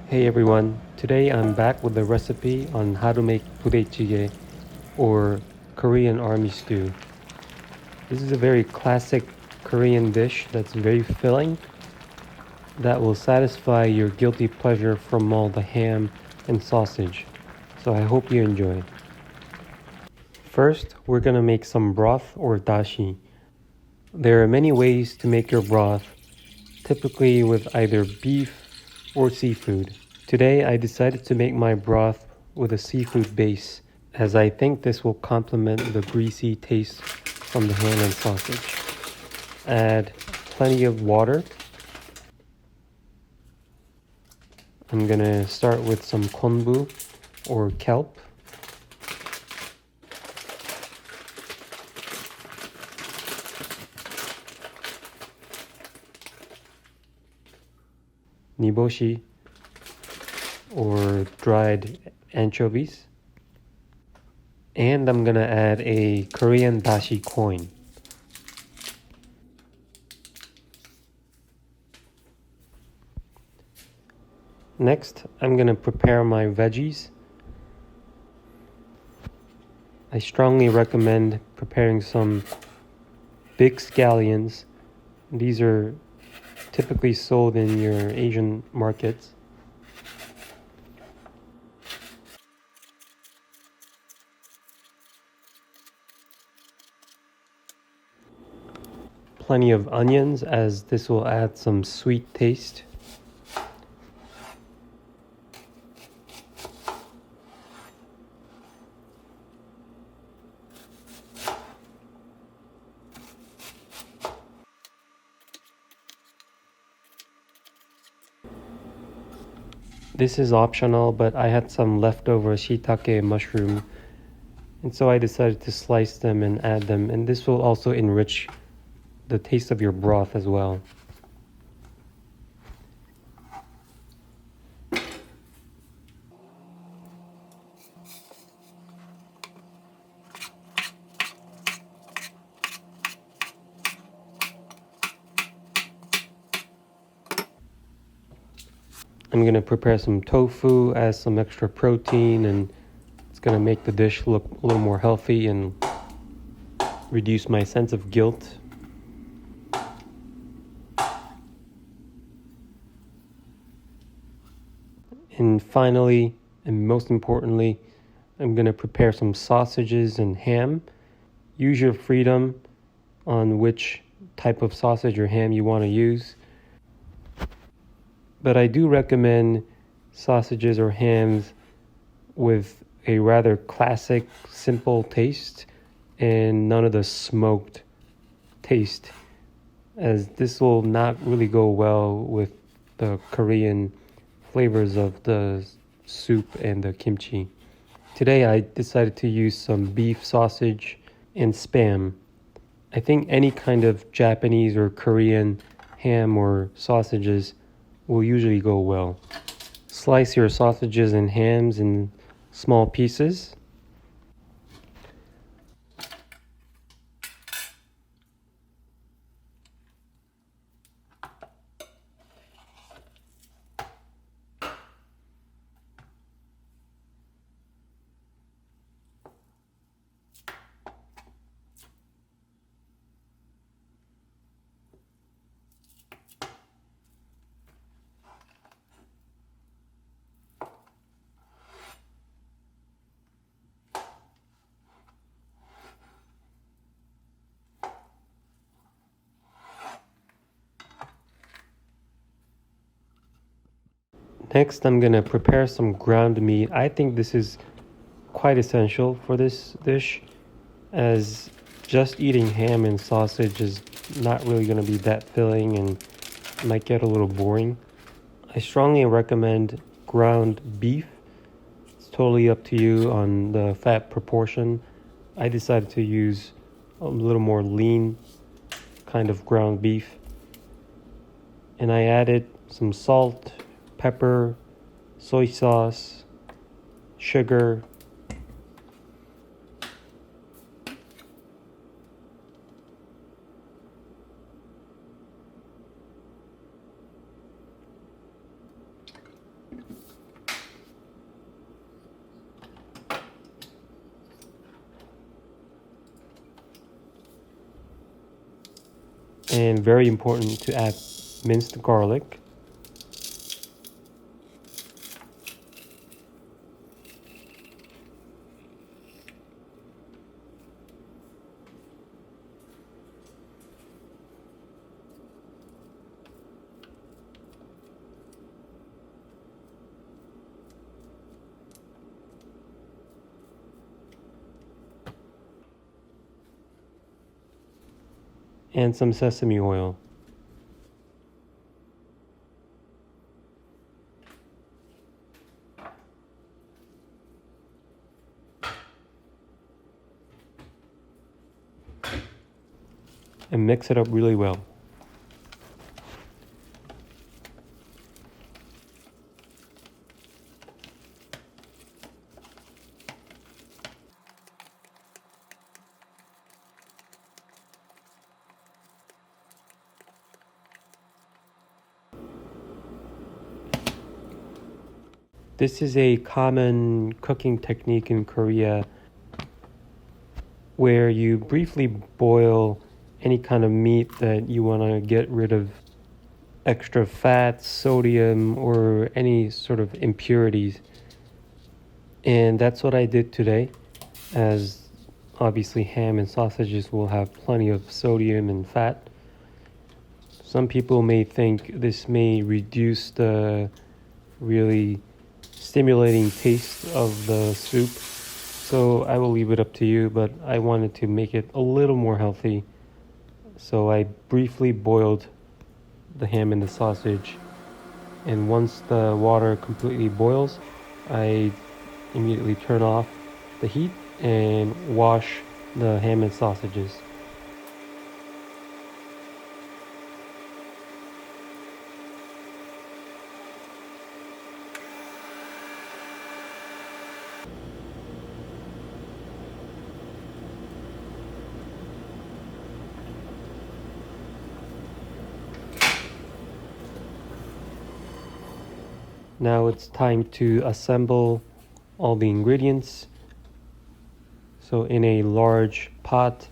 Hey everyone, today I'm back with a recipe on how to make Budae Jjigae or Korean army stew. This is a very classic Korean dish that's very filling that will satisfy your guilty pleasure from all the ham and sausage. So I hope you enjoy. First, we're gonna make some broth or dashi. There are many ways to make your broth, typically with either beef or seafood. Today I decided to make my broth with a seafood base, as I think this will complement the greasy taste from the ham and sausage. Add plenty of water. I'm gonna start with some konbu or kelp. Niboshi or dried anchovies. And I'm gonna add a Korean dashi coin. Next, I'm gonna prepare my veggies. I strongly recommend preparing some big scallions. These are typically sold in your Asian markets. Plenty of onions, as this will add some sweet taste. This is optional, but I had some leftover shiitake mushroom, and so I decided to slice them and add them, and this will also enrich the taste of your broth as well. I'm gonna prepare some tofu, add some extra protein, and it's gonna make the dish look a little more healthy and reduce my sense of guilt. And finally, and most importantly, I'm gonna prepare some sausages and ham. Use your freedom on which type of sausage or ham you want to use. But I do recommend sausages or hams with a rather classic, simple taste and none of the smoked taste, as this will not really go well with the Korean flavors of the soup and the kimchi. Today I decided to use some beef sausage and spam. I think any kind of Japanese or Korean ham or sausages will usually go well. Slice your sausages and hams in small pieces. Next, I'm gonna prepare some ground meat. I think this is quite essential for this dish, as just eating ham and sausage is not really gonna be that filling and might get a little boring. I strongly recommend ground beef. It's totally up to you on the fat proportion. I decided to use a little more lean kind of ground beef. And I added some salt, pepper, soy sauce, sugar, And very important to add minced garlic. And some sesame oil. And mix it up really well. This is a common cooking technique in Korea where you briefly boil any kind of meat that you want to get rid of extra fat, sodium, or any sort of impurities. And that's what I did today, as obviously ham and sausages will have plenty of sodium and fat. Some people may think this may reduce the really stimulating taste of the soup, so I will leave it up to you, but I wanted to make it a little more healthy. So I briefly boiled the ham and the sausage, and once the water completely boils, I immediately turn off the heat and wash the ham and sausages. Now it's time to assemble all the ingredients. So in a large pot,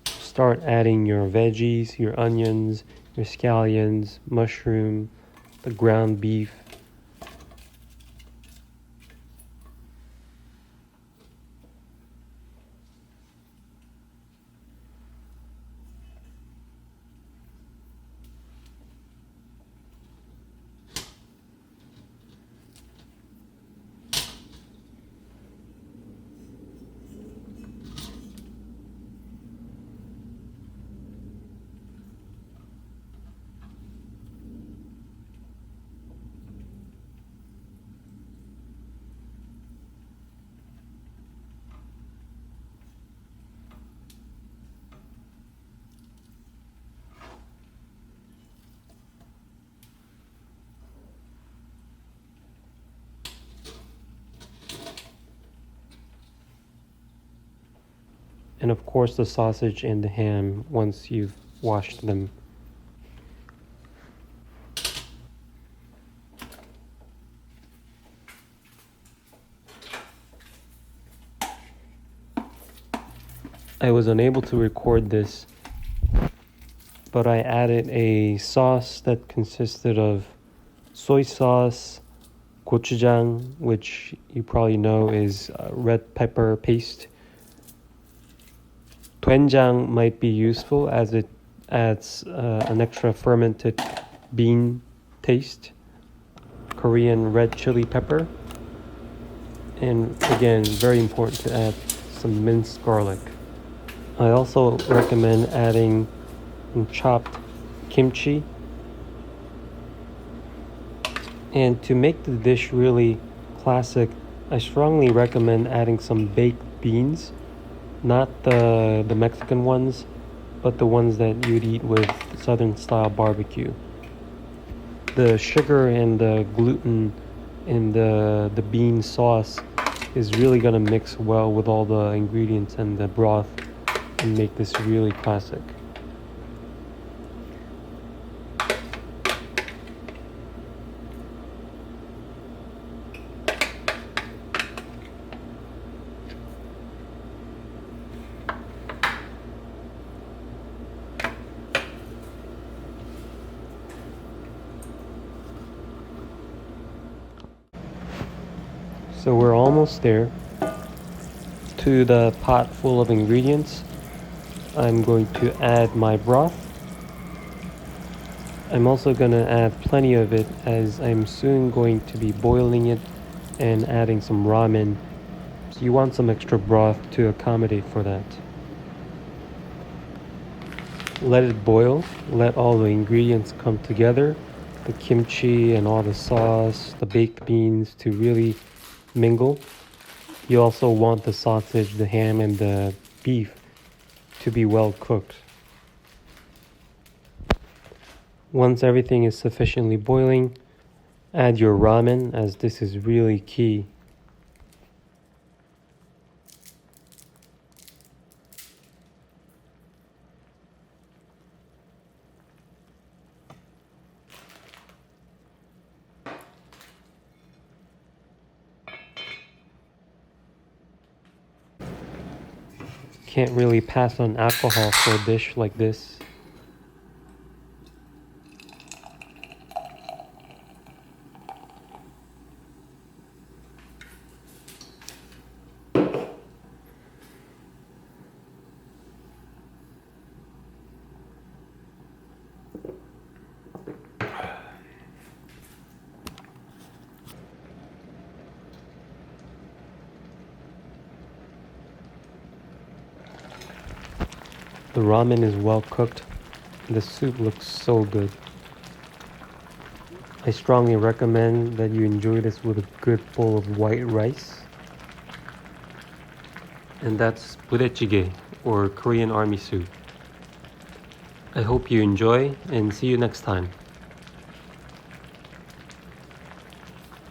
start adding your veggies, your onions, your scallions, mushroom, the ground beef. And of course the sausage and the ham once you've washed them. I was unable to record this, but I added a sauce that consisted of soy sauce, gochujang, which you probably know is red pepper paste. Doenjang might be useful as it adds an extra fermented bean taste. Korean red chili pepper. And again, very important to add some minced garlic. I also recommend adding chopped kimchi. And to make the dish really classic, I strongly recommend adding some baked beans. Not the Mexican ones, but the ones that you'd eat with Southern style barbecue. The sugar and the gluten in the bean sauce is really gonna mix well with all the ingredients and the broth and make this really classic. So we're almost there. To the pot full of ingredients, I'm going to add my broth. I'm also going to add plenty of it as I'm soon going to be boiling it and adding some ramen. So you want some extra broth to accommodate for that. Let it boil, let all the ingredients come together, the kimchi and all the sauce, the baked beans to really mingle. You also want the sausage, the ham, and the beef to be well cooked. Once everything is sufficiently boiling, add your ramen, as this is really key. Can't really pass on alcohol for a dish like this. The ramen is well cooked. The soup looks so good. I strongly recommend that you enjoy this with a good bowl of white rice. And that's Budae Jjigae, or Korean army soup. I hope you enjoy and see you next time.